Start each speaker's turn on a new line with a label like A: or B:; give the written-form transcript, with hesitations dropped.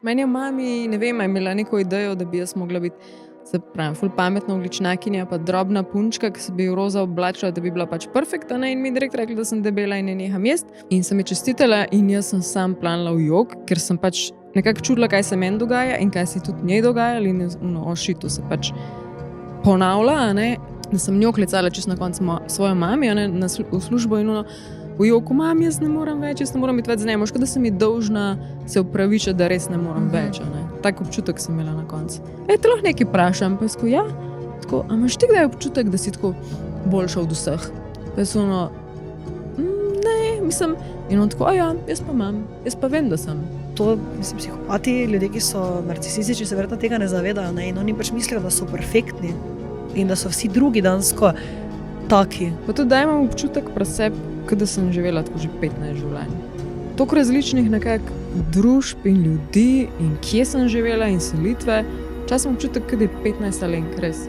A: Meni je mami, ne vem, je imela neko idejo, da bi jaz mogla biti, se pravi, ful pametna uličnakinja, pa drobna punčka, ki se bi v roza oblačila, da bi bila pač perfektna, in mi je direkt rekla, da sem debela in ne neham jesti. In sem ji čestitala in jaz sem sam planila v jog, ker sem pač nekako čudila, kaj se meni dogaja in kaj se tudi njej dogajalo in to se pač ponavlja, a ne, da sem njo klicala čisto na koncu svojo mami, a ne, v službo in v joku, mam, jaz ne morem več, jaz ne morem biti več z njim, škoda, da sem ji dolžna se opravičiti, da res ne morem več, a ne. Tak občutek sem imela na koncu. Te lahko nekaj vprašam, pa jaz ja, tako, a imaš ti kdaj občutek, da si tako boljša od vseh? Pa jaz ne, mislim, in on tako, ja, jaz pa imam, jaz pa vem, da sem.
B: To, mislim, psihopati, ljudje, ki so narcisistični, se verjetno tega ne zavedajo, ne, in oni pač mislijo, da so perfektni in da so vsi drugi dansko taki.
A: Pa tudi da imam občutek pri sebi, da sem živela tako že 15 življenj. Toliko različnih nekako družb in ljudi in kje sem živela in selitve, čas imam občutek, da je 15 alenk res.